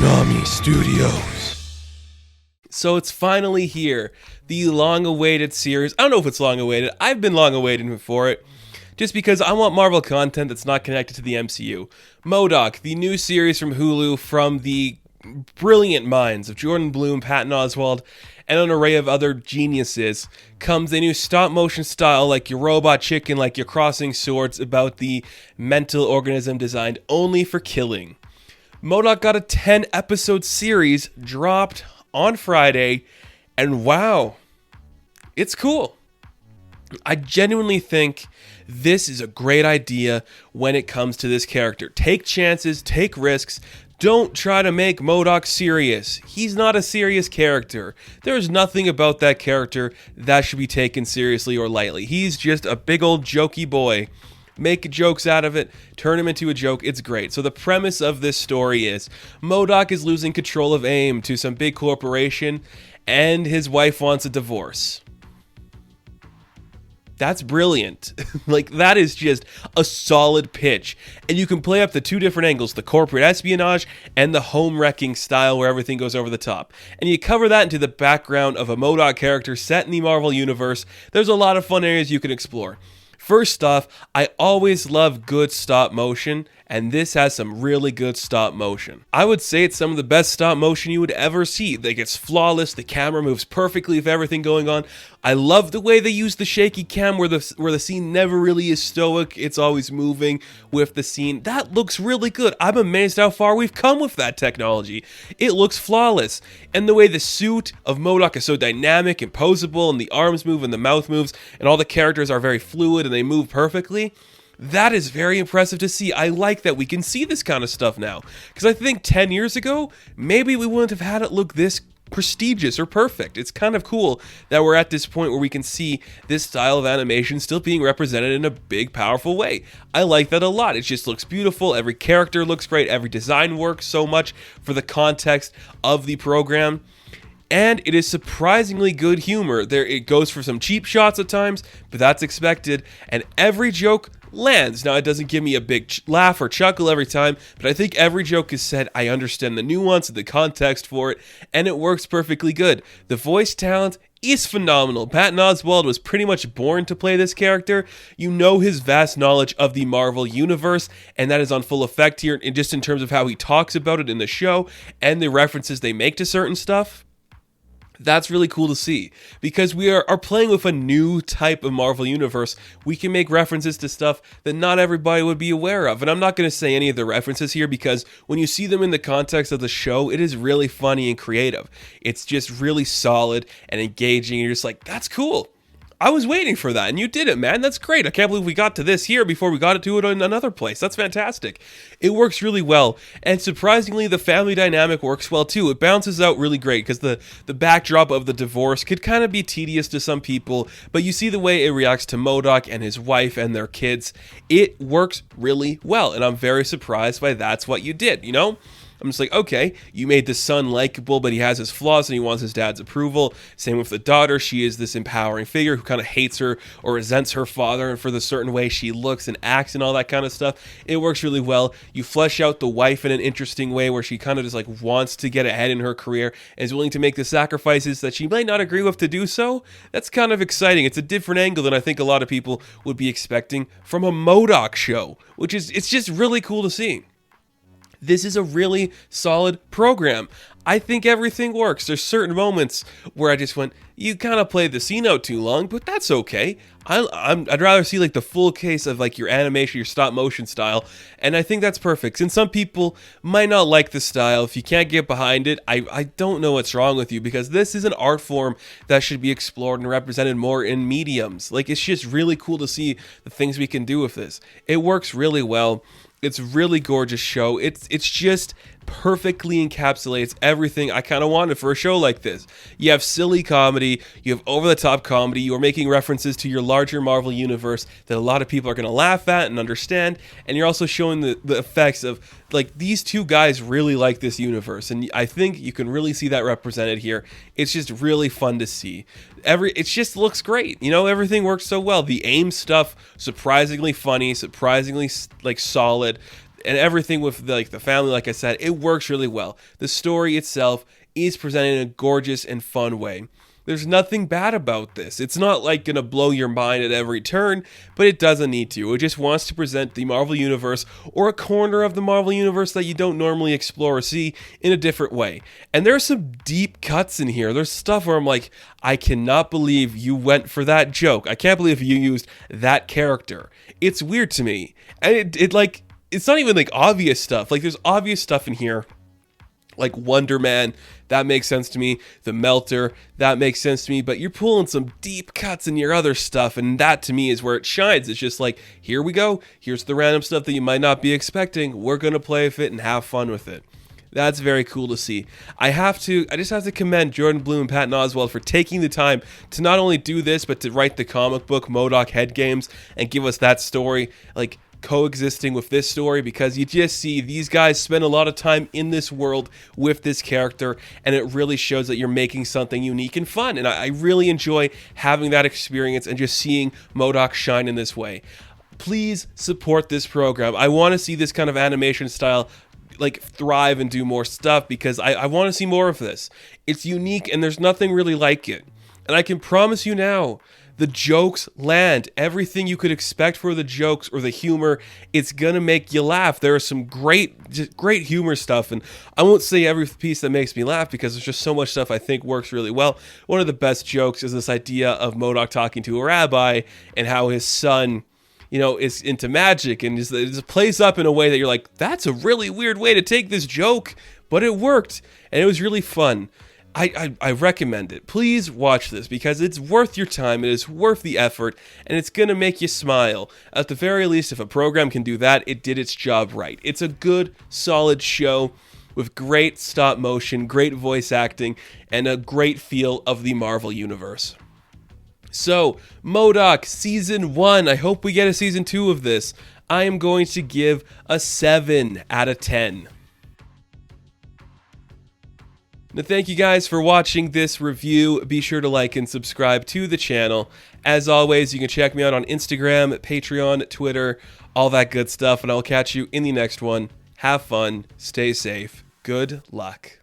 Toonami Studios. So it's finally here, the long-awaited series. I don't know if it's long-awaited. I've been long-awaited for it, just because I want Marvel content that's not connected to the MCU. MODOK, the new series from Hulu from the brilliant minds of Jordan Blum, Patton Oswalt, and an array of other geniuses, comes a new stop-motion style like your Robot Chicken, like your Crossing Swords, about the mental organism designed only for killing. MODOK got a 10-episode series dropped on Friday, and wow, it's cool. I genuinely think this is a great idea when it comes to this character. Take chances, take risks. Don't try to make MODOK serious. He's not a serious character. There's nothing about that character that should be taken seriously or lightly. He's just a big old jokey boy. Make jokes out of it, turn him into a joke, it's great. So the premise of this story is MODOK is losing control of AIM to some big corporation, and his wife wants a divorce. That's brilliant. Like, that is just a solid pitch. And you can play up the two different angles, the corporate espionage and the home wrecking style where everything goes over the top. And you cover that into the background of a MODOK character set in the Marvel Universe. There's a lot of fun areas you can explore. First off, I always love good stop motion, and this has some really good stop motion. I would say it's some of the best stop motion you would ever see. Like, it's flawless, the camera moves perfectly with everything going on. I love the way they use the shaky cam where the scene never really is stoic, it's always moving with the scene. That looks really good. I'm amazed how far we've come with that technology. It looks flawless. And the way the suit of MODOK is so dynamic and posable, and the arms move and the mouth moves, and all the characters are very fluid and they move perfectly. That is very impressive to see. I like that we can see this kind of stuff now. Because I think 10 years ago, maybe we wouldn't have had it look this prestigious or perfect. It's kind of cool that we're at this point where we can see this style of animation still being represented in a big, powerful way. I like that a lot. It just looks beautiful. Every character looks great. Every design works so much for the context of the program. And it is surprisingly good humor. It goes for some cheap shots at times, but that's expected. And every joke lands. Now, it doesn't give me a big laugh or chuckle every time, but I think every joke is said. I understand the nuance and the context for it, and it works perfectly good. The voice talent is phenomenal. Patton Oswalt was pretty much born to play this character. You know his vast knowledge of the Marvel Universe, and that is on full effect here, and just in terms of how he talks about it in the show and the references they make to certain stuff. That's really cool to see, because we are playing with a new type of Marvel Universe. We can make references to stuff that not everybody would be aware of, and I'm not going to say any of the references here, because when you see them in the context of the show, it is really funny and creative. It's just really solid and engaging, and you're just like, that's cool. I was waiting for that, and you did it, man. That's great. I can't believe we got to this here before we got to it in another place. That's fantastic. It works really well, and surprisingly, the family dynamic works well, too. It balances out really great, because the backdrop of the divorce could kind of be tedious to some people, but you see the way it reacts to MODOK and his wife and their kids. It works really well, and I'm very surprised by that's what you did, you know? I'm just like, okay, you made the son likable, but he has his flaws and he wants his dad's approval. Same with the daughter. She is this empowering figure who kind of hates her or resents her father and for the certain way she looks and acts and all that kind of stuff. It works really well. You flesh out the wife in an interesting way where she kind of just like wants to get ahead in her career and is willing to make the sacrifices that she might not agree with to do so. That's kind of exciting. It's a different angle than I think a lot of people would be expecting from a MODOK show, it's just really cool to see. This is a really solid program. I think everything works. There's certain moments where I just went, you kind of played the scene out too long, but that's okay. I'd rather see like the full case of like your animation, your stop motion style, and I think that's perfect. And some people might not like the style. If you can't get behind it, I don't know what's wrong with you, because this is an art form that should be explored and represented more in mediums. Like, it's just really cool to see the things we can do with this. It works really well. It's a really gorgeous show. It's just perfectly encapsulates everything I kind of wanted for a show like this. You have silly comedy, you have over-the-top comedy, you are making references to your larger Marvel universe that a lot of people are going to laugh at and understand, and you're also showing the effects of, like, these two guys really like this universe, and I think you can really see that represented here. It's just really fun to see. It just looks great, you know, everything works so well. The AIM stuff, surprisingly funny, surprisingly, like, solid. and everything with like the family, like I said, it works really well. The story itself is presented in a gorgeous and fun way. There's nothing bad about this. It's not like gonna blow your mind at every turn, but it doesn't need to. It just wants to present the Marvel Universe, or a corner of the Marvel Universe that you don't normally explore or see, in a different way. And there's some deep cuts in here. There's stuff where I'm like, I cannot believe you went for that joke. I can't believe you used that character. It's weird to me. And it like, it's not even like obvious stuff. Like, there's obvious stuff in here, like Wonder Man, that makes sense to me. The Melter, that makes sense to me. But you're pulling some deep cuts in your other stuff, and that to me is where it shines. It's just like, here we go. Here's the random stuff that you might not be expecting. We're going to play with it and have fun with it. That's very cool to see. I just have to commend Jordan Bloom and Patton Oswalt for taking the time to not only do this, but to write the comic book MODOK Head Games and give us that story, like, coexisting with this story, because you just see these guys spend a lot of time in this world with this character, and it really shows that you're making something unique and fun. And I really enjoy having that experience and just seeing MODOK shine in this way. Please support this program. I want to see this kind of animation style like thrive and do more stuff, because I want to see more of this. It's unique and there's nothing really like it. And I can promise you now, the jokes land. Everything you could expect for the jokes or the humor, it's gonna make you laugh. There are some great humor stuff, and I won't say every piece that makes me laugh, because there's just so much stuff I think works really well. One of the best jokes is this idea of MODOK talking to a rabbi and how his son, you know, is into magic, and it plays up in a way that you're like, that's a really weird way to take this joke, but it worked, and it was really fun. I recommend it. Please watch this, because it's worth your time, it is worth the effort, and it's going to make you smile. At the very least, if a program can do that, it did its job right. It's a good, solid show with great stop motion, great voice acting, and a great feel of the Marvel Universe. So, MODOK Season 1, I hope we get a Season 2 of this. I am going to give a 7 out of 10. Now, thank you guys for watching this review. Be sure to like and subscribe to the channel. As always, you can check me out on Instagram, Patreon, Twitter, all that good stuff, and I'll catch you in the next one. Have fun, stay safe, good luck.